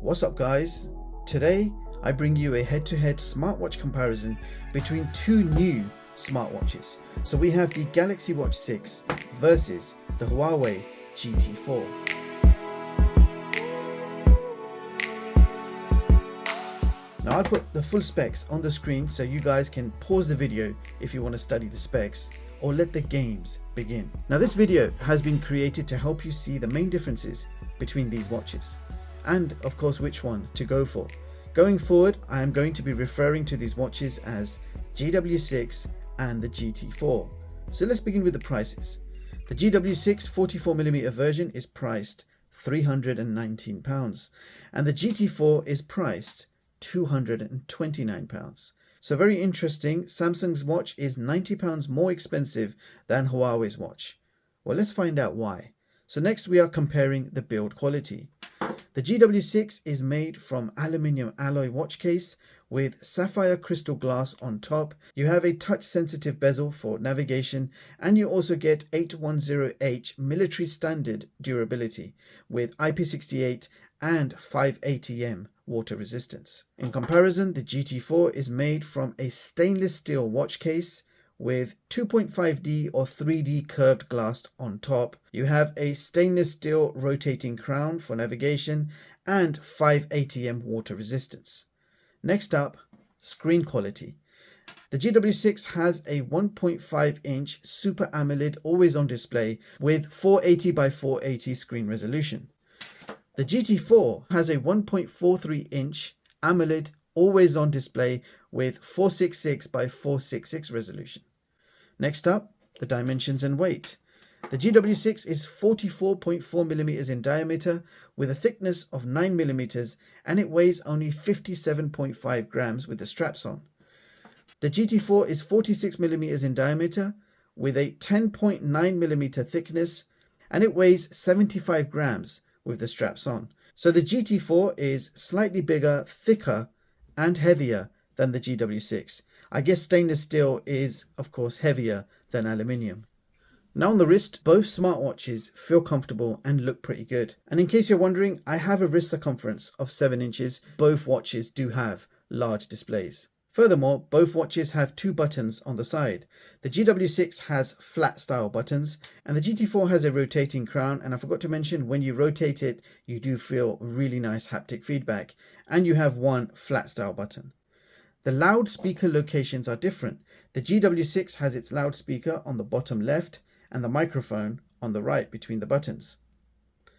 What's up guys? Today I bring you a head-to-head smartwatch comparison between two new smartwatches. So we have the Galaxy Watch 6 versus the Huawei GT4. Now I'll put the full specs on the screen so you guys can pause the video if you want to study the specs or let the games begin. Now this video has been created to help you see the main differences between these watches, and of course which one to go for. Going forward, I am going to be referring to these watches as GW6 and the GT4. So let's begin with the prices. The GW6 44mm version is priced £319 and the GT4 is priced £229. So very interesting, Samsung's watch is £90 more expensive than Huawei's watch. Well, let's find out why. So next we are comparing the build quality. The GW6 is made from aluminium alloy watch case with sapphire crystal glass on top. You have a touch sensitive bezel for navigation, and you also get 810H military standard durability with IP68 and 580M water resistance. In comparison, the GT4 is made from a stainless steel watch case with 2.5D or 3D curved glass on top. You have a stainless steel rotating crown for navigation and 580M water resistance. Next up, screen quality. The GW6 has a 1.5 inch Super AMOLED always on display with 480 by 480 screen resolution. The GT4 has a 1.43 inch AMOLED always on display with 466 by 466 resolution. Next up, the dimensions and weight. The GW6 is 44.4mm in diameter with a thickness of 9mm, and it weighs only 57.5 grams with the straps on. The GT4 is 46mm in diameter with a 10.9mm thickness, and it weighs 75 grams with the straps on. So the GT4 is slightly bigger, thicker and heavier than the GW6. I guess stainless steel is of course heavier than aluminium. Now on the wrist, both smartwatches feel comfortable and look pretty good. And in case you're wondering, I have a wrist circumference of 7 inches. Both watches do have large displays. Furthermore, both watches have two buttons on the side. The GW6 has flat style buttons and the GT4 has a rotating crown, and I forgot to mention, when you rotate it you do feel really nice haptic feedback, and you have one flat style button. The loudspeaker locations are different. The GW6 has its loudspeaker on the bottom left and the microphone on the right between the buttons.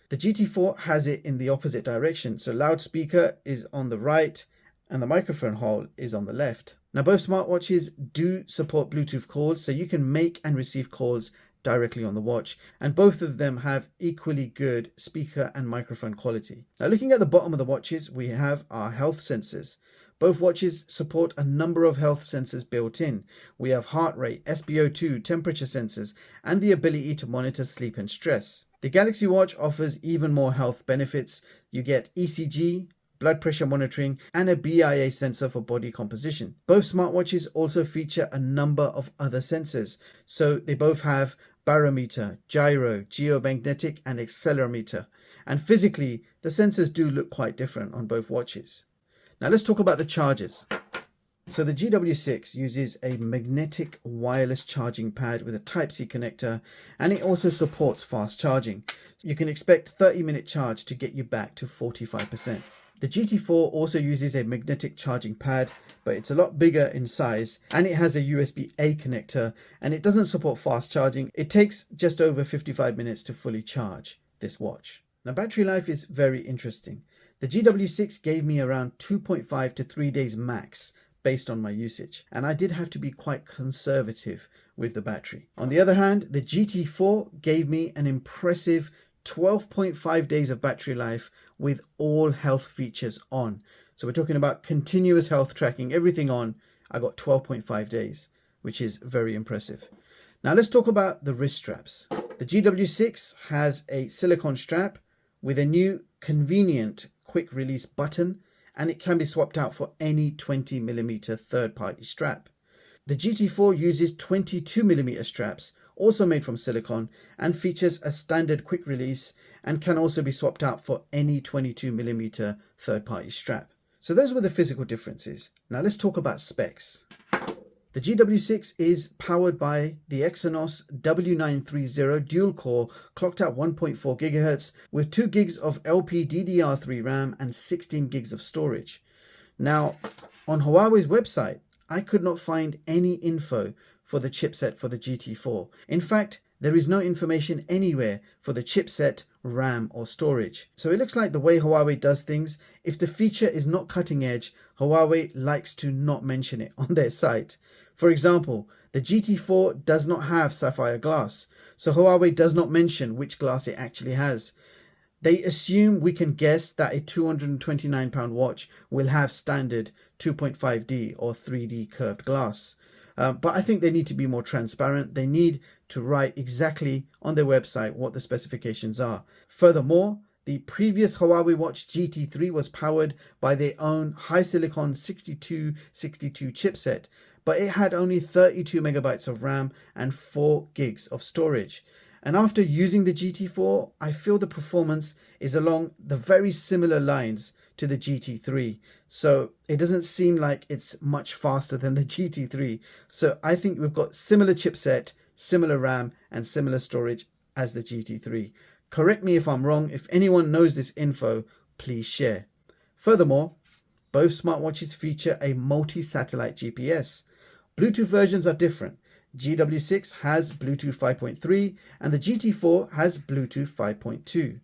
The GT4 has it in the opposite direction, so loudspeaker is on the right and the microphone hole is on the left. Now both smartwatches do support Bluetooth calls, so you can make and receive calls directly on the watch, and both of them have equally good speaker and microphone quality. Now looking at the bottom of the watches, we have our health sensors. Both watches support a number of health sensors built in. We have heart rate, SpO2, temperature sensors, and the ability to monitor sleep and stress. The Galaxy Watch offers even more health benefits. You get ECG, blood pressure monitoring, and a BIA sensor for body composition. Both smartwatches also feature a number of other sensors. So they both have Barometer, Gyro, Geomagnetic, and Accelerometer. And physically, the sensors do look quite different on both watches. Now let's talk about the chargers. So the GW6 uses a magnetic wireless charging pad with a Type-C connector, and it also supports fast charging. You can expect 30-minute charge to get you back to 45%. The GT4 also uses a magnetic charging pad, but it's a lot bigger in size, and it has a USB-A connector, and it doesn't support fast charging. It takes just over 55 minutes to fully charge this watch. Now battery life is very interesting. The GW6 gave me around 2.5 to 3 days max based on my usage, and I did have to be quite conservative with the battery. On the other hand, the GT4 gave me an impressive 12.5 days of battery life with all health features on. So we're talking about continuous health tracking, everything on. I got 12.5 days, which is very impressive. Now let's talk about the wrist straps. The GW6 has a silicone strap with a new convenient quick release button, and it can be swapped out for any 20mm third-party strap. The GT4 uses 22mm straps, also made from silicone, and features a standard quick release, and can also be swapped out for any 22mm third-party strap. So those were the physical differences. Now let's talk about specs. The GW6 is powered by the Exynos W930 dual-core, clocked at 1.4 GHz with 2 gigs of LPDDR3 RAM and 16 gigs of storage. Now, on Huawei's website, I could not find any info for the chipset for the GT4. In fact, there is no information anywhere for the chipset, RAM or storage. So it looks like the way Huawei does things, if the feature is not cutting edge, Huawei likes to not mention it on their site. For example, the GT4 does not have sapphire glass, so Huawei does not mention which glass it actually has. They assume we can guess that a £229 watch will have standard 2.5D or 3D curved glass. But I think they need to be more transparent. They need to write exactly on their website what the specifications are. Furthermore, the previous Huawei Watch GT3 was powered by their own high silicon 6262 chipset, but it had only 32 megabytes of RAM and 4 gigs of storage. And after using the GT4, I feel the performance is along the very similar lines to the GT3. So it doesn't seem like it's much faster than the GT3. So I think we've got similar chipset, similar RAM and similar storage as the GT3. Correct me if I'm wrong. If anyone knows this info, please share. Furthermore, both smartwatches feature a multi-satellite GPS. Bluetooth versions are different. GW6 has Bluetooth 5.3 and the GT4 has Bluetooth 5.2.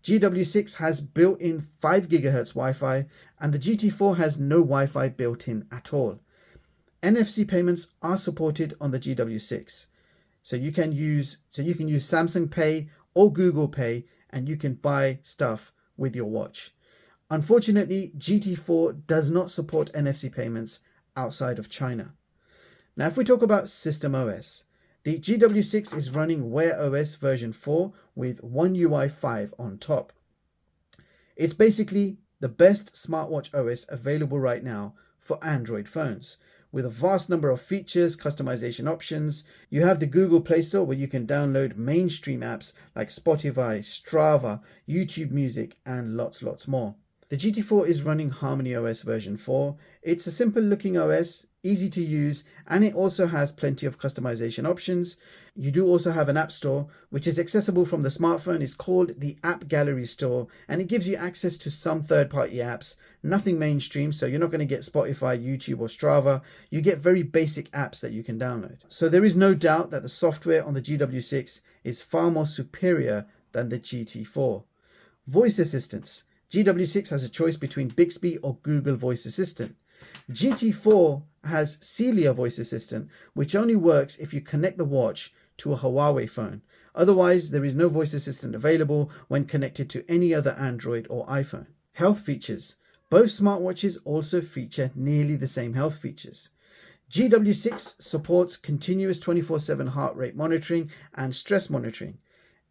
GW6 has built-in 5 GHz Wi-Fi and the GT4 has no Wi-Fi built in at all. NFC payments are supported on the GW6. So you can use Samsung Pay or Google Pay and you can buy stuff with your watch. Unfortunately, GT4 does not support NFC payments outside of China. Now, if we talk about system OS, the GW6 is running Wear OS version 4 with ONEUI 5 on top. It's basically the best smartwatch OS available right now for Android phones, with a vast number of features, customization options. You have the Google Play Store where you can download mainstream apps like Spotify, Strava, YouTube Music, and lots more. The GT4 is running Harmony OS version 4. It's a simple looking OS, easy to use, and it also has plenty of customization options. You do also have an app store, which is accessible from the smartphone. It's called the App Gallery Store, and it gives you access to some third-party apps, nothing mainstream, so you're not going to get Spotify, YouTube, or Strava. You get very basic apps that you can download. So there is no doubt that the software on the GW6 is far more superior than the GT4. Voice assistants. GW6 has a choice between Bixby or Google Voice Assistant. GT4 has Celia Voice Assistant, which only works if you connect the watch to a Huawei phone. Otherwise, there is no voice assistant available when connected to any other Android or iPhone. Health features. Both smartwatches also feature nearly the same health features. GW6 supports continuous 24/7 heart rate monitoring and stress monitoring.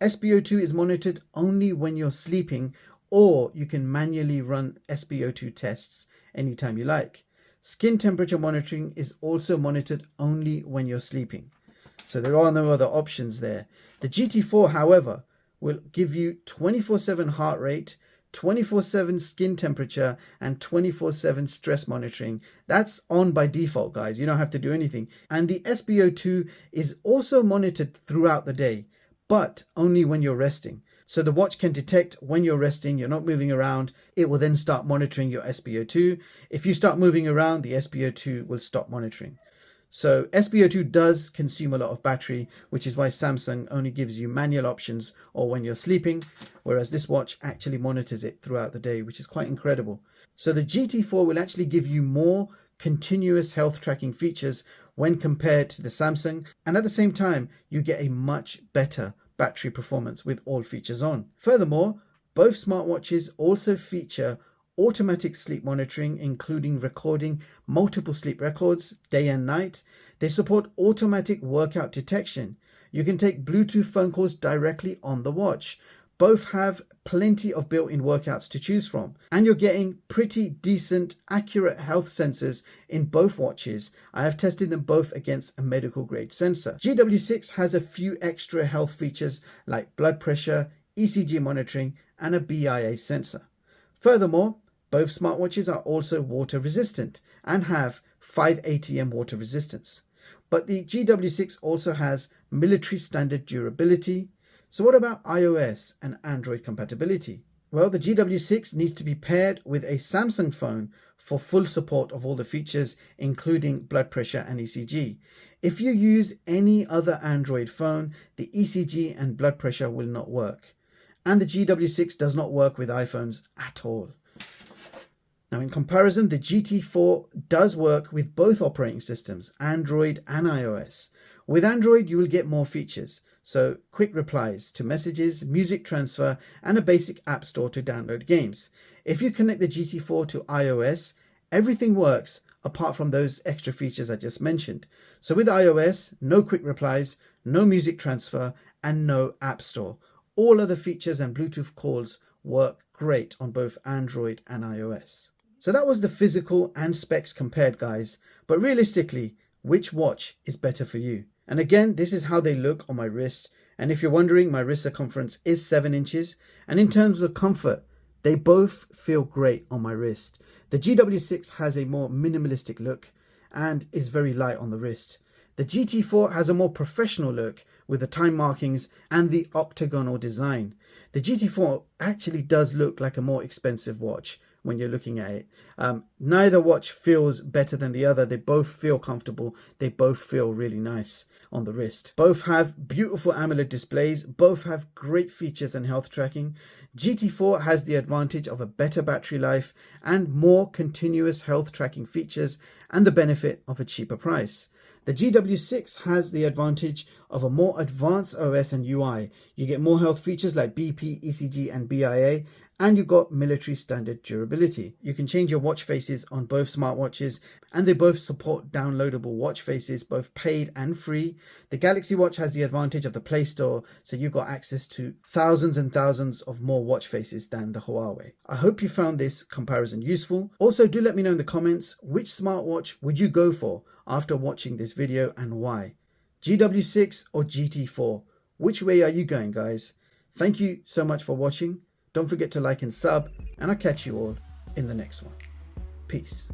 SpO2 is monitored only when you're sleeping, or you can manually run SpO2 tests anytime you like. Skin temperature monitoring is also monitored only when you're sleeping. So there are no other options there. The GT4, however, will give you 24/7 heart rate, 24/7 skin temperature, and 24/7 stress monitoring. That's on by default, guys. You don't have to do anything. And the SpO2 is also monitored throughout the day, but only when you're resting. So the watch can detect when you're resting, you're not moving around. It will then start monitoring your SpO2. If you start moving around, the SpO2 will stop monitoring. So SpO2 does consume a lot of battery, which is why Samsung only gives you manual options or when you're sleeping, whereas this watch actually monitors it throughout the day, which is quite incredible. So the GT4 will actually give you more continuous health tracking features when compared to the Samsung, and at the same time, you get a much better battery performance with all features on. Furthermore, both smartwatches also feature automatic sleep monitoring, including recording multiple sleep records day and night. They support automatic workout detection. You can take Bluetooth phone calls directly on the watch. Both have plenty of built-in workouts to choose from, and you're getting pretty decent, accurate health sensors in both watches. I have tested them both against a medical grade sensor. GW6 has a few extra health features like blood pressure, ECG monitoring, and a BIA sensor. Furthermore, both smartwatches are also water resistant and have 5 ATM water resistance. But the GW6 also has military standard durability. So what about iOS and Android compatibility? Well, the GW6 needs to be paired with a Samsung phone for full support of all the features, including blood pressure and ECG. If you use any other Android phone, the ECG and blood pressure will not work. And the GW6 does not work with iPhones at all. Now, in comparison, the GT4 does work with both operating systems, Android and iOS. With Android, you will get more features, so quick replies to messages, music transfer, and a basic app store to download games. If you connect the GT4 to iOS, everything works apart from those extra features I just mentioned. So with iOS, no quick replies, no music transfer, and no app store. All other features and Bluetooth calls work great on both Android and iOS. So that was the physical and specs compared, guys. But realistically, which watch is better for you? And again, this is how they look on my wrist. And if you're wondering, my wrist circumference is 7 inches. And in terms of comfort, they both feel great on my wrist. The GW6 has a more minimalistic look and is very light on the wrist. The GT4 has a more professional look with the time markings and the octagonal design. The GT4 actually does look like a more expensive watch when you're looking at it. Neither watch feels better than the other. They both feel comfortable. They both feel really nice on the wrist. Both have beautiful AMOLED displays. Both have great features and health tracking. GT4 has the advantage of a better battery life and more continuous health tracking features and the benefit of a cheaper price. The GW6 has the advantage of a more advanced OS and UI. You get more health features like BP, ECG, and BIA, and you've got military standard durability. You can change your watch faces on both smartwatches, and they both support downloadable watch faces, both paid and free. The Galaxy Watch has the advantage of the Play Store, so you've got access to thousands and thousands of more watch faces than the Huawei. I hope you found this comparison useful. Also, do let me know in the comments, which smartwatch would you go for after watching this video and why? GW6 or GT4? Which way are you going, guys? Thank you so much for watching. Don't forget to like and sub, and I'll catch you all in the next one. Peace.